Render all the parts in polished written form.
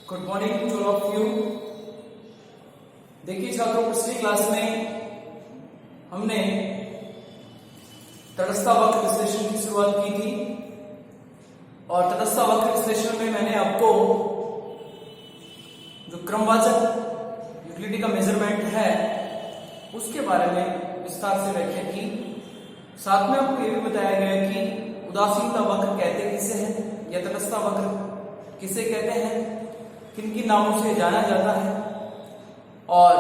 Good morning to all of you. देखिए छात्रों, पिछली क्लास में हमने तटस्थ वक्र विश्लेषण की शुरुआत की थी और तटस्थ वक्र विश्लेषण में मैंने आपको जो क्रमवाचक यूटिलिटी का मेजरमेंट है उसके बारे में विस्तार से व्याख्या की। साथ में आपको यह भी बताया गया कि उदासीनता वक्र कहते किसे हैं या तटस्थ वक्र किसे कहते हैं, किन किन नामों से जाना जाता है और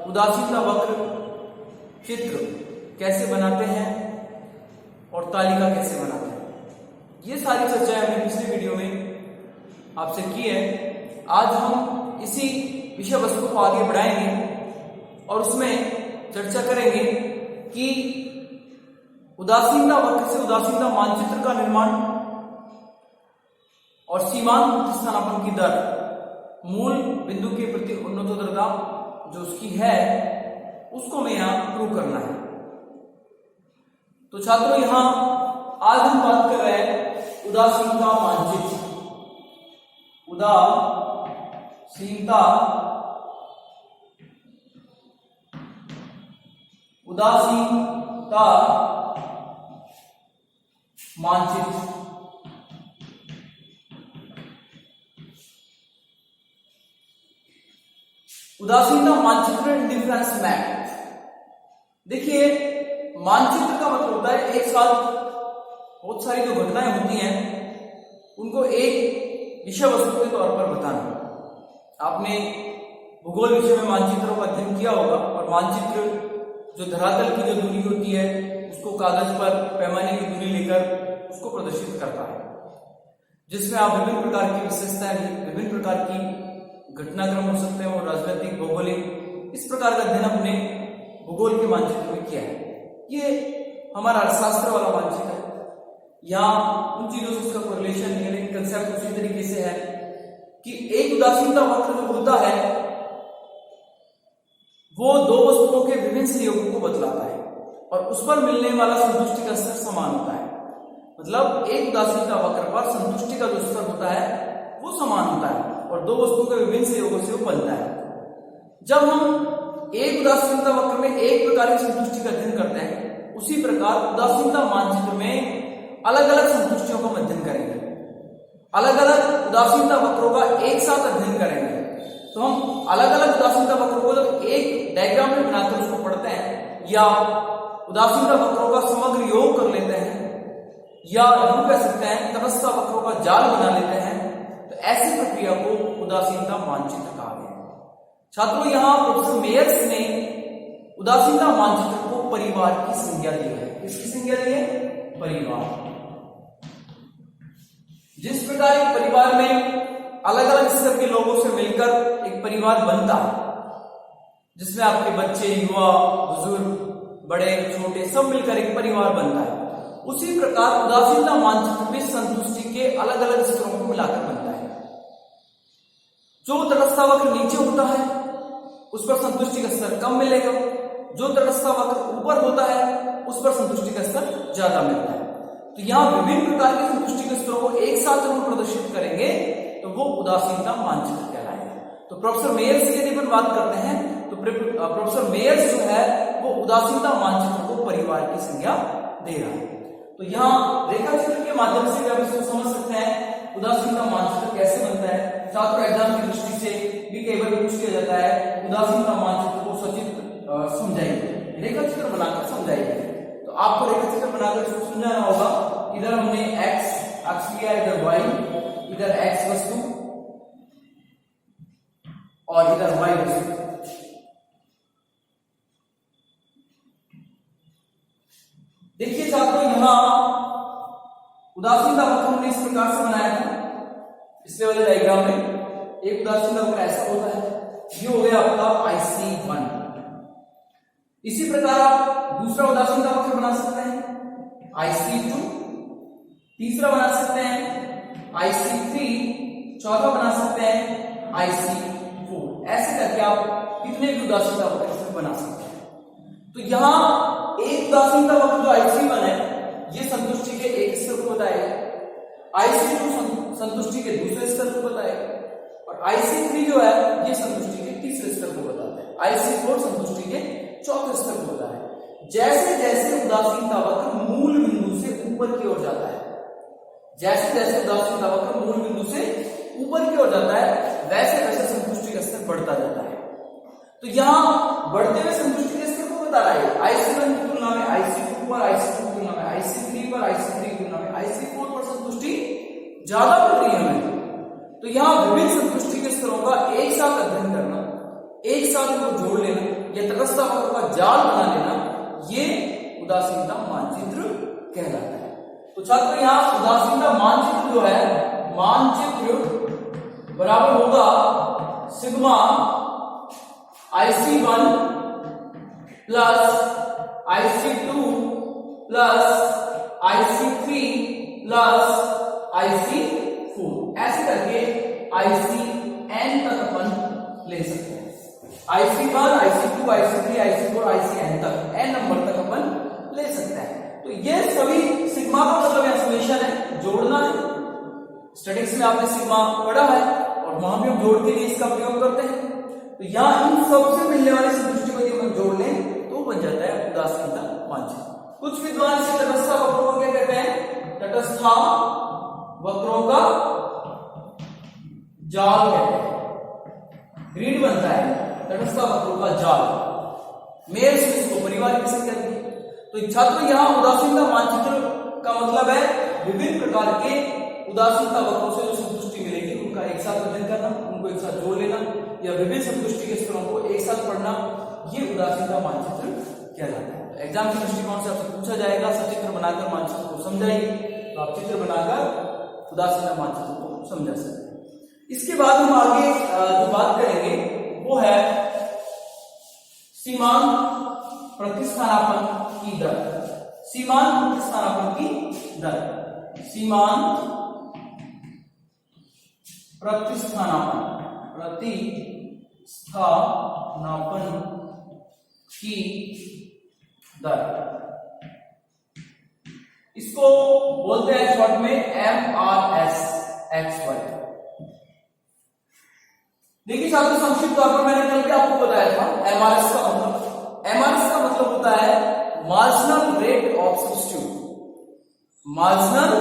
उदासीनता वक्र चित्र कैसे बनाते हैं और तालिका कैसे बनाते हैं। ये सारी चर्चाएं हमने पिछले वीडियो में आपसे की है। आज हम इसी विषय वस्तु को आगे बढ़ाएंगे और उसमें चर्चा करेंगे कि उदासीनता वक्र से उदासीनता मानचित्र का निर्माण और सीमांत स्थानापन्न की दर मूल बिंदु के प्रति उन्नतोत्तरता जो उसकी है उसको में यहां प्रूव करना है। तो छात्रों, यहां आज हम बात कर रहे हैं उदासीनता मानचित्र। उदासीनता मानचित्र। उदासीनता मानचित्र डिफरेंस मैप। देखिए, मानचित्र का मतलब होता है एक साथ बहुत सारी जो घटनाएं होती हैं उनको एक विषय वस्तु के तौर पर बताना। आपने भूगोल विषय में मानचित्रों का अध्ययन किया होगा और मानचित्र जो धरातल की जो दूरी होती है उसको कागज पर पैमाने की दूरी लेकर उसको प्रदर्शित करता है, जिसमें आप विभिन्न प्रकार की विशेषताएं, विभिन्न प्रकार की घटनाक्रम हो सकते हैं और राजनीतिक, भौगोलिक, इस प्रकार का अध्ययन हमने भूगोल के मानचित्र में किया है। ये हमारा अर्थशास्त्र वाला मानचित्र है। यहाँ उन चीजों से उसका कोरिलेशन यानी कंसेप्ट उसी तरीके से है कि एक उदासीनता वक्र जो होता है वो दो वस्तुओं के विभिन्न संयोगों को बतलाता है और उस पर मिलने वाला संतुष्टि का स्तर समान होता है। मतलब एक उदासीनता वक्र पर संतुष्टि का जो स्तर होता है वो समान होता है और दो वस्तुओं के विभिन्न संयोगों से वो बनता है। जब हम एक उदासीनता वक्र में एक प्रकार की संतुष्टि का अध्ययन करते हैं, उसी प्रकार उदासीनता मानचित्र में अलग अलग संतुष्टियों का अध्ययन करेंगे, अलग अलग उदासीनता वक्रों का एक साथ अध्ययन करेंगे। तो हम अलग अलग उदासीनता वक्रों को जब एक डायग्राम में बनाकर उसको पढ़ते हैं या उदासीनता वक्रों का समग्र योग कर लेते हैं या हम कह सकते हैं तटस्थ वक्रों का जाल बना लेते हैं, तो ऐसी प्रक्रिया को उदासीनता मानचित्र कहा गया। छात्रों, यहां प्रोफेसर मेयर्स ने उदासीनता मानचित्र को परिवार की संज्ञा दी है। किसकी संज्ञा दी है? परिवार। जिस प्रकार एक परिवार में अलग अलग स्तर के लोगों से मिलकर एक परिवार बनता है, जिसमें आपके बच्चे, युवा, बुजुर्ग, बड़े, छोटे सब मिलकर एक परिवार बनता है, उसी प्रकार उदासीनता मानचित्र में संतुष्टि के अलग अलग स्तरों को मिलाकर बनता है। जो तटस्थ वक्र नीचे होता है उस पर संतुष्टि का स्तर कम मिलेगा, जो तटस्थ वक्र ऊपर होता है उस पर संतुष्टि का स्तर ज्यादा मिलता है। तो यहां विभिन्न प्रकार के संतुष्टि के स्तरों को एक साथ जब हम प्रदर्शित करेंगे तो वो उदासीनता मानचित्र कहलाएगा। तो प्रोफेसर मेयर्स की यदि अपन बात करते हैं तो प्रोफेसर मेयर्स जो है वो उदासीनता मानचित्र को परिवार की संज्ञा दे रहा है। तो यहाँ रेखा चित्र के माध्यम से भी आप इसको समझ सकते हैं उदासीनता मानचित्र कैसे बनता है। छात्र एग्जाम की दृष्टि से भी कई बार पूछ किया जाता है उदासीनता मानचित्र को सचित्र समझाइए, रेखा चित्र बनाकर समझाइए। तो आपको रेखा चित्र बनाकर इसको समझाना होगा। इधर हमने एक्स लिया, इधर वाई, इधर एक्स वस्तु और इधर वाई वस्तु। देखिए छात्रों, यहां उदासीनता वक्र हमने इस प्रकार से बनाया था। पिछले वाले डायग्राम में एक उदासीनता वक्र ऐसा होता है, ये हो गया आपका IC1। इसी प्रकार आप दूसरा उदासीनता वक्र बना सकते हैं IC2, तीसरा बना सकते हैं IC3, चौथा बना सकते हैं IC4। ऐसे करके आप कितने भी उदासीनता वक्र बना सकते हैं। तो यहां एक उदासीनता वक्र जो IC1 है ये संतुष्टि के एक स्तर को बताएगा, IC2 संतुष्टि के दूसरे स्तर को बताएगा और IC3 जो है ये संतुष्टि के तीसरे स्तर को बताता है, IC4 संतुष्टि के चौथे स्तर को बताता है। जैसे जैसे उदासीनता वक्र मूल बिंदु से ऊपर की ओर जाता है, जैसे जैसे उदासीनता वक्र मूल बिंदु से ऊपर की ओर जाता है, वैसे वैसे संतुष्टि का स्तर बढ़ता जाता है। तो यहाँ बढ़ते हुए संतुष्टि के स्तर को बता रहा है, IC1 की तुलना में IC2 पर, IC2 की तुलना में IC3 पर, IC3 की तुलना में IC4 पर संतुष्टि ज्यादा बढ़ रही है हमें। तो यहाँ विभिन्न संतुष्टि के स्तरों का एक साथ अध्ययन करना, एक साथ इनको जोड़ लेना या तटस्थता वक्र का जाल बना लेना, ये उदासीनता मानचित्र कहलाता है। तो छात्र यहाँ उदासीनता मानचित्र जो है, मानचित्र बराबर होगा sigma IC1 plus IC2 plus IC3 plus IC4, ऐसे करके ICN तक अपन ले सकते हैं। IC1, IC2, IC3, IC4, ICN तक, n नंबर तक अपन ले सकते हैं। तो ये सभी सिग्मा का मतलब यहाँ समेशन है, जोड़ना है। स्टैटिक्स में आपने सिग्मा पढ़ा है और वहां भी हम जोड़ के लिए इसका प्रयोग करते हैं। तो यहाँ इन सबसे मिलने वाली संतुष्टि को यदि हम जोड़ लें तो बन जाता है उदासीनता मानचित्र। कुछ विद्वान इसे तटस्था वक्रों को क्या कहते हैं? तटस्था वक्रों का जाल कहते हैं। ग्रिड बनता है तटस्था वक्रों का जाल, मेल से इसको परिवार की संख्या दी। तो छात्रों यहाँ उदासीनता मानचित्र का मतलब है विभिन्न प्रकार के उदासीनता वक्रों से जो संतुष्टि मिलेगी उनका एक साथ अध्ययन करना, उनको एक साथ जोड़ लेना या विभिन्न संतुष्टि के स्तरों को एक साथ पढ़ना, ये उदासीनता मानचित्र कहलाता है। तो एग्जाम के दृष्टिकोण से आपसे पूछा जाएगा सचित्र बनाकर मानचित्र को समझाइए, तो आप चित्र बनाकर उदासीनता मानचित्र को समझा सकते हैं। इसके बाद हम आगे जो बात करेंगे वो है सीमांत प्रतिस्थापन की दर। सीमांत प्रतिस्थापन की दर, सीमांत प्रतिस्थापन की दर, इसको बोलते हैं शॉर्ट में MRSXY। देखिए छात्रों, संक्षिप्त तौर पर मैंने कल के आपको बताया था MRS का मतलब होता है marginal rate of substitute, marginal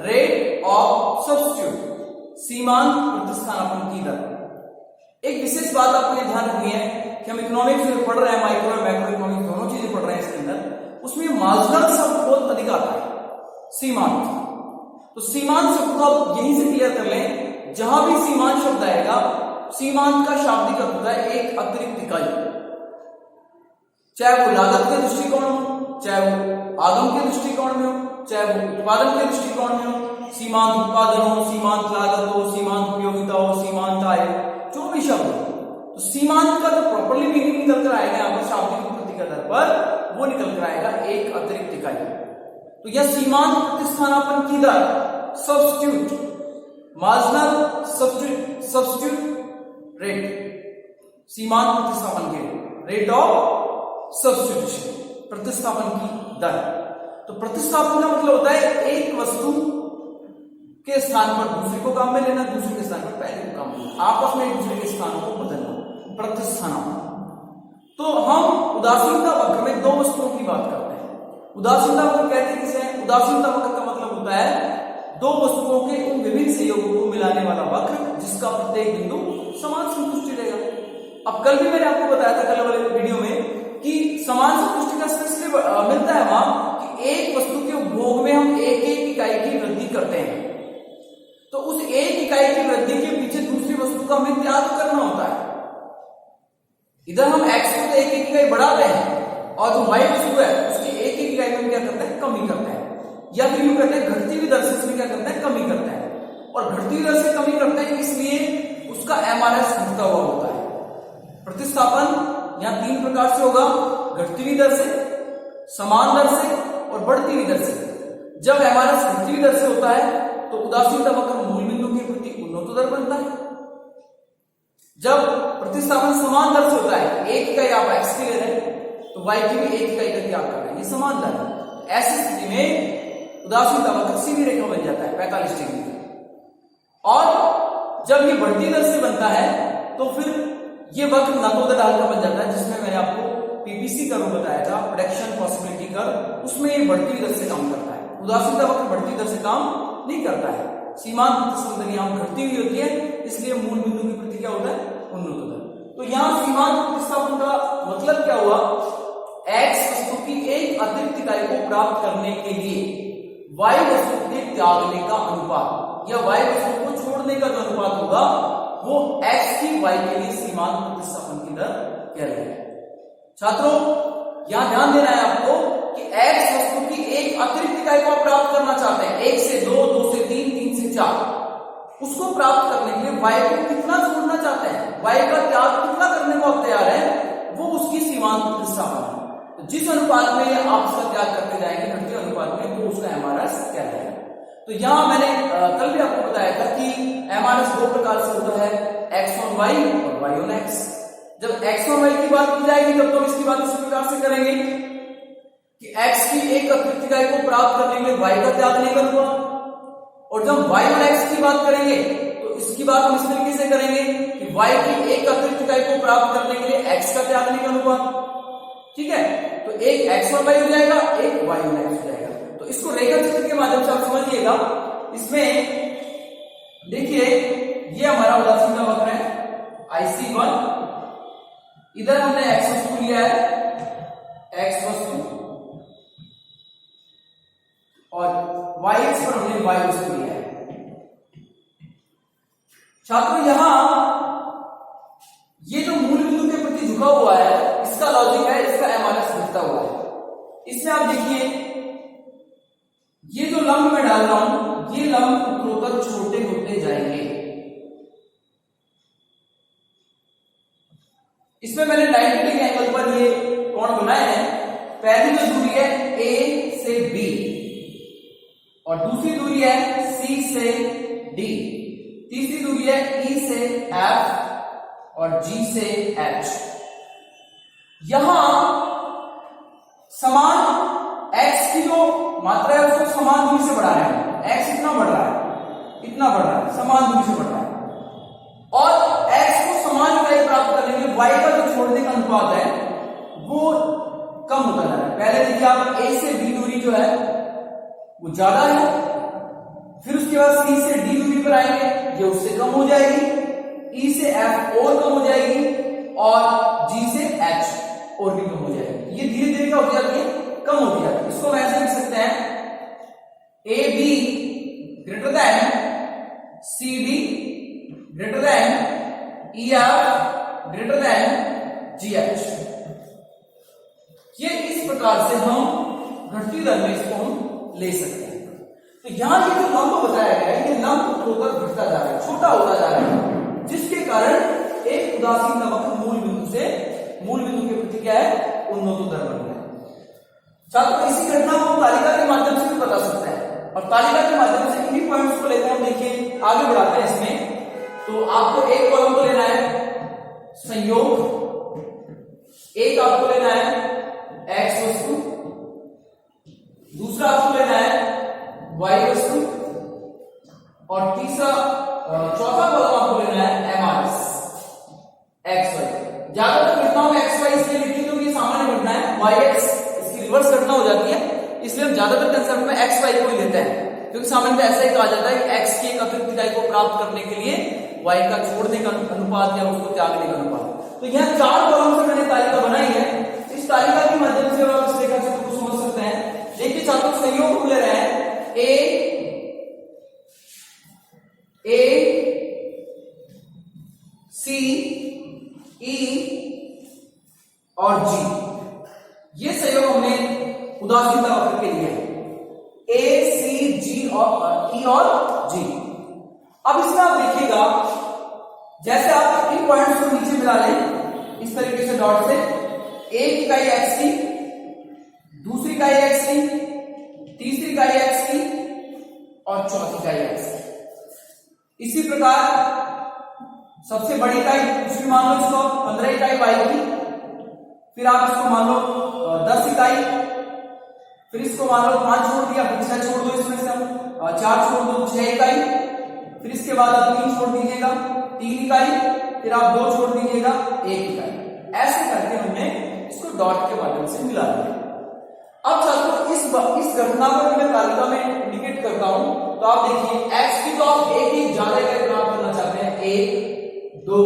rate of substitute, सीमांत प्रतिस्थापन की दर। एक विशेष बात आपको ये ध्यान रखनी है कि हम इकोनॉमिक्स में पढ़ रहे हैं, माइक्रो और मैक्रो इकोनॉमिक्स दोनों चीजें पढ़ रहे हैं इसके अंदर, उसमें मार्जिनल शब्द बहुत अधिक आता है, सीमांत। तो सीमांत शब्द को आप यहीं से क्लियर कर लें, जहां भी सीमांत शब्द आएगा, सीमांत का शाब्दिक अर्थ होता है एक अतिरिक्त इकाई, चाहे वो लागत के दृष्टिकोण हो, चाहे वो आगम के दृष्टिकोण में हो, चाहे वो उत्पादन के दृष्टिकोण में हो, सीमांत उत्पादन हो, सीमांत लागत हो, सीमांत उपयोगिता हो, सीमांत आय, जो भी शब्द हो, तो सीमांत का जो प्रॉपर्ली मीनिंग निकल कर आएगा यहाँ पर शाब्दिक उत्पत्ति के आधार पर, वो निकल कर आएगा एक अतिरिक्त इकाई। तो यह सीमांत प्रतिस्थापन की दर, सब्स्टिट्यूट, मार्जिनल सब्स्टिट्यूट रेट, सीमांत प्रतिस्थापन के रेट ऑफ सब्स्टिट्यूशन, प्रतिस्थापन की दर। तो प्रतिस्थापन का मतलब होता है एक वस्तु के स्थान पर दूसरे को काम में लेना, दूसरे के स्थान पर पहले को काम में लेना, आपस में एक दूसरे के स्थानों को बदलना, प्रतिस्थापन। तो हम उदासीनता वक्र में दो वस्तुओं की बात करते हैं। उदासीनता वक्र कहते हैं किसे? उदासीनता वक्र का मतलब होता है दो वस्तुओं के उन विभिन्न संयोगों को मिलाने वाला वक्र जिसका प्रत्येक बिंदु समान संतुष्टि देगा। अब कल भी मैंने आपको बताया था कल वाले वीडियो में कि समान संतुष्टि का स्तर इसलिए मिलता है वहां कि एक वस्तु के उपभोग में हम एक एक इकाई की वृद्धि करते हैं, तो उस एक इकाई की वृद्धि के पीछे दूसरी वस्तु का हमें त्याग करना होता है। इधर हम x को एक एक इकाई बढ़ाते हैं और जो y वस्तु है उसकी एक एक इकाई में क्या करते हैं? कमी करते हैं, या फिर यूं कहते हैं घटती हुई दर से उसमें क्या करते हैं? कमी करते हैं। और घटती हुई दर से कमी करते हैं इसलिए उसका MRS घटता हुआ होता है। प्रतिस्थापन यहां तीन प्रकार से होगा, घटती हुई दर से, समान दर से और बढ़ती हुई दर से। जब MRS घटती हुई दर से होता है तो उदासीनता वक्र मूल बिंदु के प्रति उन्नत दर बनता है। जब प्रतिस्थापन समान दर से होता है, एक इकाई आप x की ले रहे हैं तो y की भी एक इकाई का त्याग कर रहे हैं, ये समान दर है। ऐसी स्थिति में उदासीनता वक्र सीधी रेखा बन जाता है 45 डिग्री। और जब ये बढ़ती दर से बनता है तो फिर ये वक्र ना तो ढाल का बन जाता है, जिसमें मैंने आपको पीपीसी कर्व बताया था, प्रेडिक्शन पॉसिबिलिटी कर्व, उसमें ये बढ़ती दर से काम करता है। उदासीनता वक्र बढ़ती दर से काम नहीं करता है। सीमांत प्रतिस्पंदन यहाँ घटती हुई होती है, इसलिए मूल बिंदु के प्रति क्या होता है, उन्नत दर। तो यहाँ सीमांत प्रतिस्थापन का मतलब क्या हुआ, एक्स वस्तु की एक अतिरिक्त इकाई को प्राप्त करने के लिए वाई वस्तु के त्यागने का अनुपात या वाई वस्तु को छोड़ने का जो अनुपात होगा वो एक्स की वाई के लिए सीमांत प्रतिस्थापन की दर कहलाएगी। छात्रों यहां ध्यान देना है आपको कि एक्स वस्तु की एक अतिरिक्त इकाई को आप प्राप्त करना चाहते हैं, 1 से 2, 2 से 3, 3 से 4, उसको प्राप्त करने के लिए वाई को कितना छोड़ना चाहते हैं, वाई का त्याग कितना करने को आप तैयार है, वो उसकी सीमांत प्रतिस्थापन है। तो जिस अनुपात में आप उसका त्याग करते जाएंगे घटते अनुपात में, वो उसका एमआरएस कहलाएगा। तो यहां मैंने कल भी आपको बताया था कि एमआरएस दो प्रकार से होता है, एक्स ऑन वाई और वाई ऑन एक्स। जब एक्स ऑन वाई की बात की जाएगी तब तो इसकी बात इस प्रकार से करेंगे कि एक्स की एक अतिरिक्त इकाई को प्राप्त करने के लिए वाई का त्याग नहीं करूंगा, और जब वाई ऑन एक्स की बात करेंगे तो इसकी बात हम इस तरीके से करेंगे कि वाई की एक अतिरिक्त इकाई को प्राप्त करने के लिए एक्स का त्याग नहीं करूंगा। ठीक है, तो एक एक्स ऑन वाई हो जाएगा, एक वाई ऑन एक्स हो जाएगा। तो इसको रेखा चित्र के माध्यम से आप समझिएगा। इसमें देखिए ये हमारा उदासीनता वक्र है IC1, इधर हमने एक्स वस्तु लिया है, एक्स वस्तु, और वाई एक्स पर हमने वाई वस्तु लिया है। छात्रों यहां ये जो मूल बिंदु के प्रति झुका हुआ है, इसका लॉजिक है, इसका एमआरएस घटता हुआ है। इसमें आप देखिए ये जो लंब मैं डाल रहा हूं, ये लंब उत्तरोत्तर छोटे होते जाएंगे। इसमें मैंने 90 डिग्री एंगल पर ये कोण बनाए हैं। पहली जो दूरी है A से B और दूसरी दूरी है C से D, तीसरी दूरी है E से F और G से H। यहां समान x की जो मात्रा है उसको समान दूरी से बढ़ा रहे हैं। x इतना बढ़ रहा है, इतना बढ़ रहा है, समान दूरी से बढ़ रहा है, और x को समान इकाई प्राप्त करने के लिए y का जो छोड़ने का अनुपात है वो कम होता जा रहा है। पहले देखिए आप a से b दूरी जो है वो ज्यादा है, फिर उसके बाद c से d दूरी पर आएंगे, ये उससे कम हो जाएगी, e से f और कम हो जाएगी, और g से h और भी कम हो जाएगी। ये धीरे धीरे क्या हो जाती है, कम हो गया। इसको हम ऐसे लिख सकते हैं AB greater than CD greater than EF greater than GH। ये इस प्रकार से हम घटती दर में इसको हम ले सकते हैं। तो यहां ये जो लंब बताया गया है, ये लंब उत्तरोत्तर घटता जा रहा है, छोटा होता जा रहा है, जिसके कारण एक उदासीन वक्र मूल बिंदु के प्रति क्या है, उन्नत दर बन रहा है। छात्रों इसी घटना को तालिका के माध्यम से भी बता सकते हैं, और तालिका के माध्यम से इन्हीं पॉइंट्स को लेकर हम देखिए आगे बढ़ाते हैं इसमें। तो आपको एक कॉलम को लेना है संयोग, एक आपको लेना है एक्स वस्तु, दूसरा आपको लेना है वाई वस्तु, और चौथा कॉलम आपको लेना है एमआरएस एक्स वाई। ज्यादातर घटनाओं में एक्स वाई इसलिए लिखी क्योंकि ये सामान्य घटना है, वाई एक्स रिवर्स घटना हो जाती है, इसलिए हम ज्यादातर कंसेप्ट में एक्स वाई को ही लेते हैं, क्योंकि सामान्यतः ऐसा ही कहा जाता है कि एक्स की एक अतिरिक्त इकाई को प्राप्त करने के लिए वाई का छोड़ने का अनुपात या उसको त्यागने का अनुपात। तो यह 4 कॉलम से मैंने तालिका बनाई है। इस तालिका के माध्यम से आप इस रेखा चित्र को समझ सकते हैं। देखिए छात्रों संयोग को ले रहे हैं A C E और G, ये सहयोग हमने उदासीनता वक्र के लिए है, A C G और E और G। अब इसमें आप देखिएगा, जैसे आप इन पॉइंट्स को नीचे मिला लें इस तरीके से डॉट से, एक इकाई x की, दूसरी इकाई x की, तीसरी इकाई x की और चौथी इकाई x की। इसी प्रकार सबसे बड़ी इकाई दूसरी मान लो इसको 15 इकाई y की, फिर आप इसको मान लो 10 इकाई, फिर इसको मान लो 5 छोड़ दिया, फिर 6 छोड़ दो, इसमें से 4 छोड़ दो 6 इकाई, फिर इसके बाद आप 3 छोड़ दीजिएगा 3 इकाई, फिर आप 2 छोड़ दीजिएगा 1 इकाई। ऐसे करके हमने इसको डॉट के माध्यम से मिला दिया। अब छात्रों इस घटना को मैं तालिका में इंडिकेट करता हूं, तो आप देखिए x की तो आप एक ही ज्यादा इकाई प्राप्त करना चाहते हैं, 1 2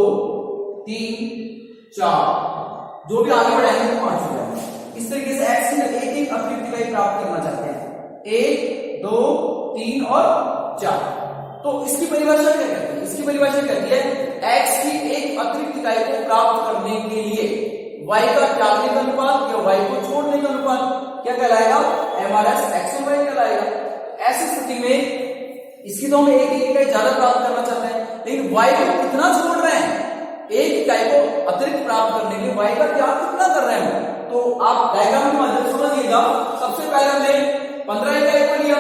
3 4, जो भी आगे बढ़ाएंगे तो 5 हो जाएगा। इस तरीके से x की एक एक अतिरिक्त इकाई प्राप्त करना चाहते हैं, 1 2 3 और 4। तो इसकी परिभाषा क्या कहती है? इसकी परिभाषा कहती है x की एक अतिरिक्त इकाई को प्राप्त करने के लिए y का त्यागने का अनुपात या y को छोड़ने का अनुपात क्या कहलाएगा? MRS x और y कहलाएगा। ऐसी स्थिति में इसकी तो हम एक एक इकाई ज्यादा प्राप्त करना चाहते हैं, लेकिन y को कितना छोड़ रहे हैं? एक इकाई को अतिरिक्त प्राप्त करने के लिए y का त्याग कितना कर रहे हैं? तो आप डायग्राम में मदद समझिएगा। सबसे पहले हमने 15 इकाई को लिया,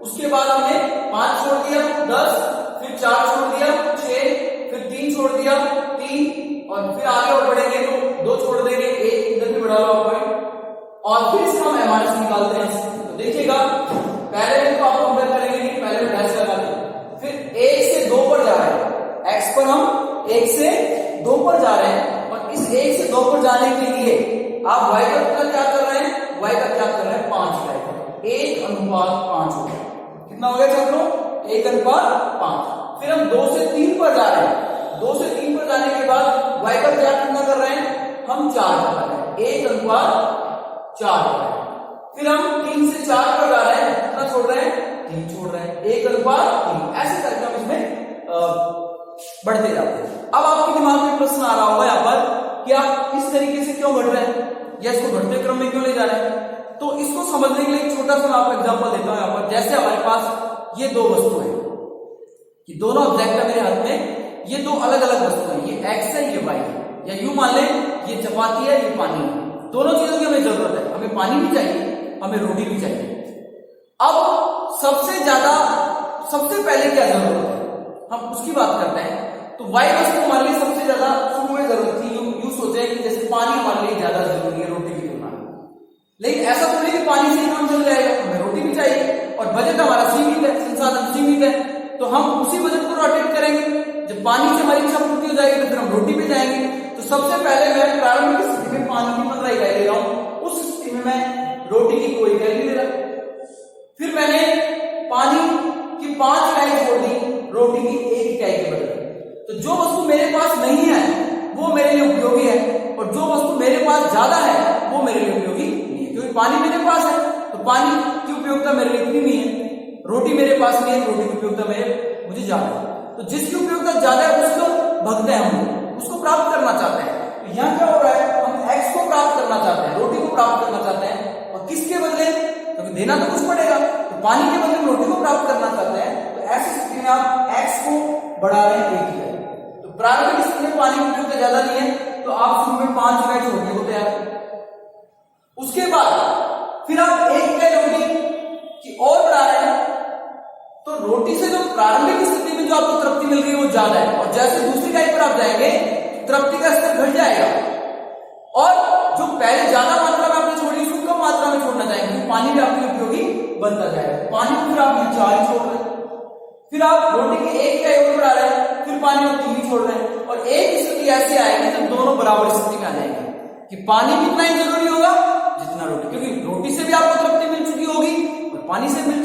उसके बाद हमने 5 छोड़ दिया 10, फिर 4 छोड़ दिया 6, फिर 3 छोड़ दिया 3, और फिर आगे और बढ़ेंगे तो 2 छोड़ देंगे 1, इधर भी बढ़ा हुआ पॉइंट, और फिर इसका हम एमआरएस निकालते हैं। तो देखिएगा पहले तो आप कंपेयर करेंगे कि पहले डैश लगा दें, फिर 1 से 2 पर जा रहे हैं, x पर हम 1 से 2 पर जा रहे हैं, और इस 1 से 2 पर जाने के लिए आप y का क्या कर रहे हैं? y का क्या कर रहे हैं? 5 इकाई, 1:5 हो गया। कितना हो गया छात्रों? 1:5। फिर हम 2 से 3 पर जा रहे हैं, 2 से 3 पर जाने के बाद y का क्या कितना कर रहे हैं? हम 4 कर रहे हैं, 1:4। फिर हम 3 से 4 पर जा रहे हैं, कितना छोड़ रहे हैं? 3 छोड़ रहे हैं, 1:3। ऐसे करके हम इसमें बढ़ते जाते हैं। अब आपके दिमाग में प्रश्न आ रहा होगा यहाँ पर कि आप इस तरीके से क्यों बढ़ रहे हैं या इसको बढ़ते क्रम में क्यों ले जा रहे हैं? तो इसको समझने के लिए एक छोटा सा मैं आपको एग्जांपल देता हूं। यहाँ पर जैसे हमारे पास ये 2 वस्तुएं हैं, कि दोनों ऑब्जेक्ट है मेरे हाथ में, ये 2 अलग अलग वस्तुएं, ये x है ये y है, या यूं मान लें ये चपाती है ये पानी है। दोनों चीजों की हमें जरूरत है, हमें पानी भी चाहिए, हमें रोटी भी चाहिए। अब सबसे पहले क्या जरूरत है, हम उसकी बात करते हैं। तो y वस्तु हमारे लिए सबसे ज्यादा शुरू में जरूरत थी। यूं सोचे कि जैसे पानी हमारे लिए ज्यादा जरूरी है रोटी की तुलना में, लेकिन ऐसा तो नहीं कि पानी से ही काम चल जाएगा, हमें रोटी भी चाहिए, और बजट हमारा सीमित है, संसाधन सीमित है, तो हम उसी बजट को रोटेट करेंगे। जब पानी से हमारी इच्छा पूर्ति हो जाएगी तो फिर हम रोटी पे जाएंगे। तो सबसे पहले मैं प्रारंभिक स्थिति में पानी की 15 इकाई ले रहा हूं, उस स्थिति में मैं रोटी की कोई इकाई नहीं ले रहा। फिर मैंने पानी की 5 इकाई छोड़ दी रोटी की 1 इकाई के बदले। तो जो वस्तु मेरे पास नहीं है वो मेरे लिए उपयोगी है, और जो वस्तु मेरे पास ज्यादा है वो मेरे लिए उपयोगी नहीं है, क्योंकि पानी मेरे पास है तो पानी की उपयोगिता मेरे लिए इतनी नहीं है, रोटी मेरे पास नहीं है, रोटी की उपयोगिता मुझे ज्यादा है। तो जिसकी उपयोगिता ज्यादा है उसको भगते हैं, हम उसको प्राप्त करना चाहते हैं। तो यहाँ क्या हो रहा है, हम x को प्राप्त करना चाहते हैं, रोटी को प्राप्त करना चाहते हैं, और किसके बदले? क्योंकि देना तो कुछ पड़ेगा, तो पानी के बदले रोटी को प्राप्त करना चाहते हैं। तो ऐसी स्थिति में आप x को बढ़ा रहे हैं 1 इकाई। तो प्रारंभिक स्थिति में पानी की उपयोगिता ज्यादा नहीं है, तो आप शुरू में 5 इकाई छोड़ने को तैयार हैं। उसके बाद फिर आप 1 इकाई रोटी की और बढ़ा रहे हैं, तो रोटी से जो प्रारंभिक स्थिति में जो आपको तृप्ति मिल रही है वो ज्यादा है, और जैसे दूसरी इकाई पर आप जाएंगे तृप्ति का स्तर घट जाएगा, और जो पहले ज्यादा मात्रा में आपने छोड़ी उसको कम मात्रा में छोड़ना चाहेंगे, पानी भी आपके उपयोगी बनता जाएगा। पानी को फिर आप 4 ही छोड़ रहे हैं, फिर आप रोटी की 1 इकाई और बढ़ा रहे हैं, फिर पानी को 3 ही छोड़ रहे हैं, और एक स्थिति ऐसे आएगी जब दोनों बराबर स्थिति में आ जाएंगे कि पानी कितना ही जरूरी होगा जितना रोटी, क्योंकि रोटी से भी आपको तृप्ति मिल चुकी होगी और पानी से मिल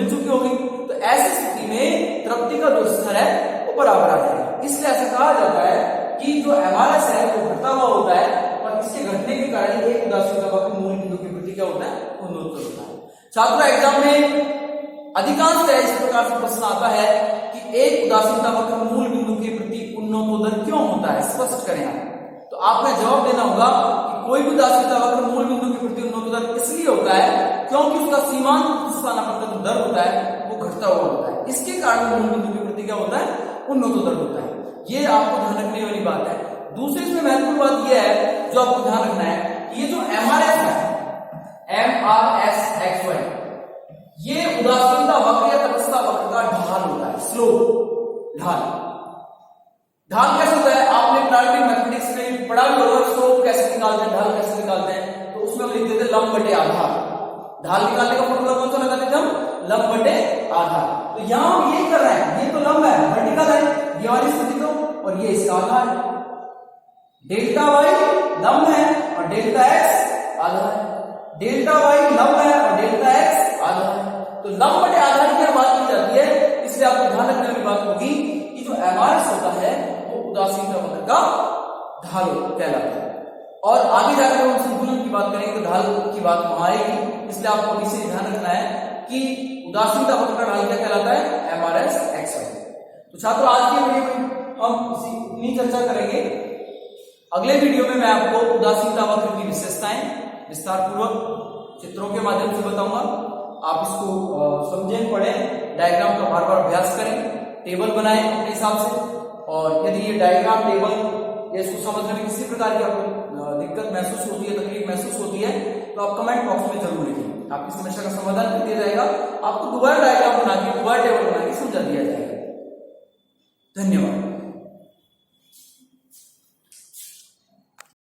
चुकी होगी। तो ऐसी स्थिति में तृप्ति का जो स्तर है वो बराबर आ जाएगा। इसलिए ऐसा कहा जाता है कि जो एमआरएस है वो घटता हुआ होता है, और इसके घटने के कारण एक उदासीनता वक्र मूल बिंदु के प्रति क्या होता है, उन्नत होता है। छात्रों एग्जाम में अधिकांशतः इस प्रकार से प्रश्न आता है कि एक उदासीनता वक्र मूल बिंदु के प्रति उन्नतोदर क्यों होता है, स्पष्ट करें आप। तो आपका जवाब देना होगा कि कोई भी उदासीनता वक्र मूल बिंदु के प्रति उन्नतोदर इसलिए होता है क्योंकि उसका सीमांत स्थानापन्न दर होता है वो घटता हुआ होता है। इसके कारण मूल बिंदु के प्रति क्या होता है, उन्नतोदर होता है। ये आपको ध्यान रखने वाली बात है। दूसरी इसमें महत्वपूर्ण बात यह है जो आपको ध्यान रखना है कि ये जो एमआरएस है, MRSXY, ये उदासीनता वक्र या तटस्थता वक्र का ढाल होता है, स्लोप ढाल। ढाल कैसे होता है, आपने प्रारंभिक मैथमेटिक्स में पढ़ा भी होगा, स्लोप कैसे निकालते हैं, ढाल कैसे निकालते हैं। तो उसमें हम लिखते थे लंब बटे आधार। ढाल निकालने का फॉर्मूला कौन सा लगाते थे हम, लंब बटे आधार। तो यहां हम ये कर रहे हैं, ये तो लंब है, वर्टिकल है ये वाली स्थिति तो, और ये इसका आधार है। डेल्टा वाई लंब है और डेल्टा एक्स आधार है, डेल्टा वाई लंब है और डेल्टा एक्स आधार है। तो लंब बटे आधार की बात की जाती है, इसलिए आपको ध्यान रखने वाली बात होगी कि जो एमआरएस होता है वो उदासीनता वक्र का ढाल कहलाता है। और आगे जाकर हम संतुलन की बात करेंगे तो ढाल की बात वहां आएगी, इसलिए आपको इसे ध्यान रखना है कि उदासीनता वक्र का ढाल क्या कहलाता है, एमआरएस एक्स वाई। तो छात्रों आज के वीडियो में हम इतनी चर्चा करेंगे। अगले वीडियो में मैं आपको उदासीनता वक्र की विशेषताएं विस्तार पूर्वक चित्रों के माध्यम से बताऊंगा। आप इसको समझें, पढ़ें, डायग्राम का बार बार अभ्यास करें, टेबल बनाएं अपने हिसाब से। और यदि ये डायग्राम टेबल या इसको समझने में किसी प्रकार की आपको दिक्कत महसूस होती है, तकलीफ महसूस होती है, तो आप कमेंट बॉक्स में जरूर लिखें, आपकी समस्या का समाधान कर दिया जाएगा। आपको दोबारा डायग्राम बना के, दोबारा टेबल बना के समझा दिया जाएगा। धन्यवाद।